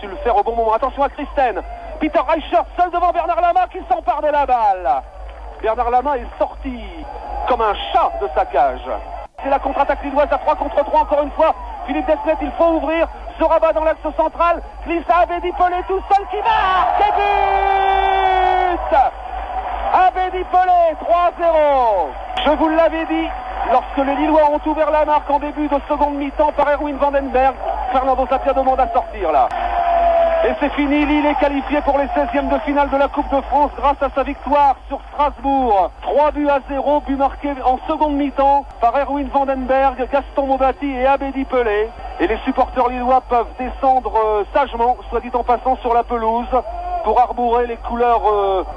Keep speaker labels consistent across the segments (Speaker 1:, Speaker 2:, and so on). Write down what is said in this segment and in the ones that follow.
Speaker 1: su le faire au bon moment. Attention à Christen. Peter Reichert seul devant Bernard Lama qui s'empare de la balle. Bernard Lama est sorti comme un chat de sa cage. C'est la contre-attaque lilloise à 3 contre 3 encore une fois. Philippe Desmet, il faut ouvrir. Se rabat dans l'axe central. Glisse à Abedi Pelé tout seul qui marque. Et but Abedi Pelé, 3-0. Je vous l'avais dit, lorsque les Lillois ont ouvert la marque en début de seconde mi-temps par Erwin Vandenberg, Fernando Tapia demande à sortir là. Et c'est fini, Lille est qualifié pour les 16e de finale de la Coupe de France grâce à sa victoire sur Strasbourg. 3-0, but marqué en seconde mi-temps par Erwin Vandenberg, Gaston Maubati et Abedi Pelé. Et les supporters lillois peuvent descendre sagement, soit dit en passant, sur la pelouse pour arbourer les couleurs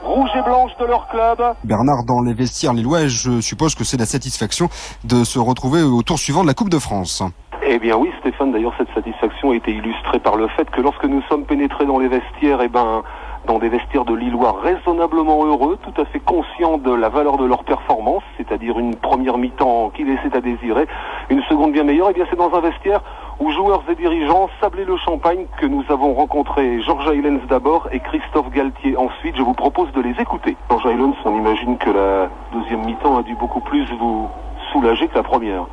Speaker 1: rouges et blanches de leur club.
Speaker 2: Bernard, dans les vestiaires lillois, je suppose que c'est la satisfaction de se retrouver au tour suivant de la Coupe de France.
Speaker 1: Eh bien oui Stéphane, d'ailleurs cette satisfaction a été illustrée par le fait que lorsque nous sommes pénétrés dans les vestiaires, dans des vestiaires de Lillois raisonnablement heureux, tout à fait conscients de la valeur de leur performance, c'est-à-dire une première mi-temps qui laissait à désirer, une seconde bien meilleure, et bien c'est dans un vestiaire où joueurs et dirigeants sablaient le champagne que nous avons rencontré Georgia Eilens d'abord et Christophe Galtier ensuite. Je vous propose de les écouter. Georgia Eilens, on imagine que la deuxième mi-temps a dû beaucoup plus vous soulager que la première.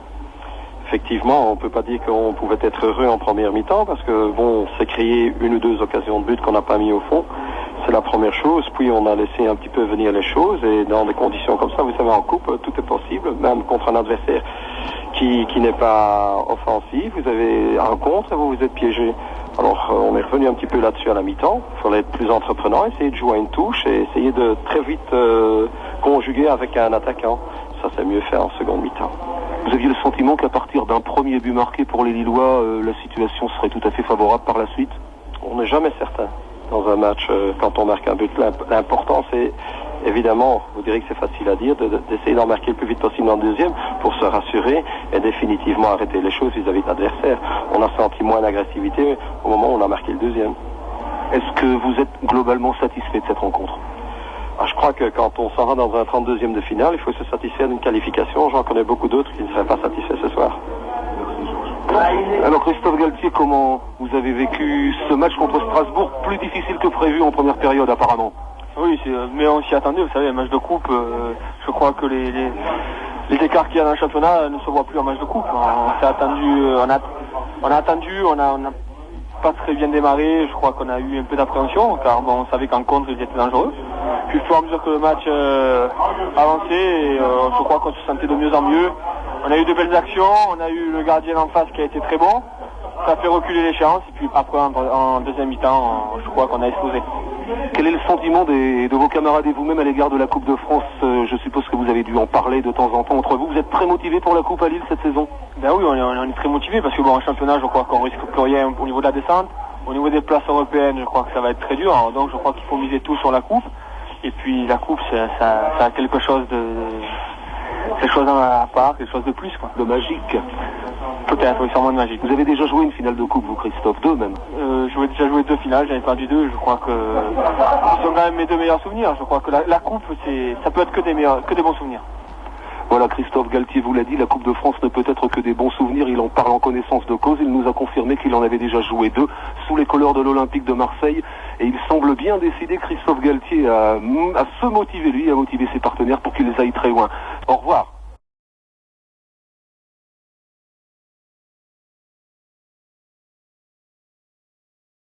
Speaker 3: Effectivement, on peut pas dire qu'on pouvait être heureux en première mi-temps parce que bon, c'est créé une ou deux occasions de but qu'on n'a pas mis au fond. C'est la première chose. Puis on a laissé un petit peu venir les choses et dans des conditions comme ça, vous savez, en coupe, tout est possible, même contre un adversaire qui n'est pas offensif. Vous avez un contre et vous êtes piégé. Alors on est revenu un petit peu là-dessus à la mi-temps. Il fallait être plus entreprenant, essayer de jouer à une touche et essayer de très vite conjuguer avec un attaquant. Ça c'est mieux fait en seconde mi-temps.
Speaker 1: Vous aviez le sentiment qu'à partir d'un premier but marqué pour les Lillois, la situation serait tout à fait favorable par la suite?
Speaker 3: On n'est jamais certain dans un match quand on marque un but. L'important c'est évidemment, vous direz que c'est facile à dire, d'essayer d'en marquer le plus vite possible en deuxième pour se rassurer et définitivement arrêter les choses vis-à-vis de l'adversaire. On a senti moins d'agressivité au moment où on a marqué le deuxième.
Speaker 1: Est-ce que vous êtes globalement satisfait de cette rencontre?
Speaker 3: Je crois que quand on s'en va dans un 32e de finale, il faut se satisfaire d'une qualification. J'en connais beaucoup d'autres qui ne seraient pas satisfaits ce soir.
Speaker 1: Alors Christophe Galtier, comment vous avez vécu ce match contre Strasbourg, plus difficile que prévu en première période apparemment?
Speaker 4: Oui, mais on s'y attendait, vous savez, un match de coupe, je crois que les écarts qu'il y a dans le championnat ne se voient plus en match de coupe. On s'est attendu, on a attendu, on a pas très bien démarré, je crois qu'on a eu un peu d'appréhension, car bon, on savait qu'en contre ils étaient dangereux. Puis au fur et à mesure que le match avançait, je crois qu'on se sentait de mieux en mieux. On a eu de belles actions, on a eu le gardien en face qui a été très bon. Ça fait reculer l'échéance et puis après en deuxième mi-temps, je crois qu'on a explosé.
Speaker 1: Quel est le sentiment de vos camarades et vous-même à l'égard de la Coupe de France? Je suppose que vous avez dû en parler de temps en temps entre vous. Vous êtes très motivés pour la Coupe à Lille cette saison?
Speaker 4: Ben oui, on est très motivés parce que bon, en championnat, je crois qu'on risque plus rien au niveau de la descente. Au niveau des places européennes, je crois que ça va être très dur. Alors, donc je crois qu'il faut miser tout sur la Coupe. Et puis la Coupe, ça a quelque chose de... quelque chose à part, quelque chose de plus, quoi.
Speaker 1: De magique.
Speaker 4: Peut-être, oui, sûrement de magique.
Speaker 1: Vous avez déjà joué une finale de coupe, vous, Christophe? Deux même?
Speaker 4: J'ai déjà joué 2 finales, j'en ai perdu 2. Je crois que ce sont quand même mes 2 meilleurs souvenirs. Je crois que la coupe, ça peut être que des bons souvenirs.
Speaker 1: Voilà, Christophe Galtier vous l'a dit, la Coupe de France ne peut être que des bons souvenirs. Il en parle en connaissance de cause. Il nous a confirmé qu'il en avait déjà joué 2 sous les couleurs de l'Olympique de Marseille. Et il semble bien décidé, Christophe Galtier, à se motiver lui, à motiver ses partenaires pour qu'ils aillent très loin. Au revoir.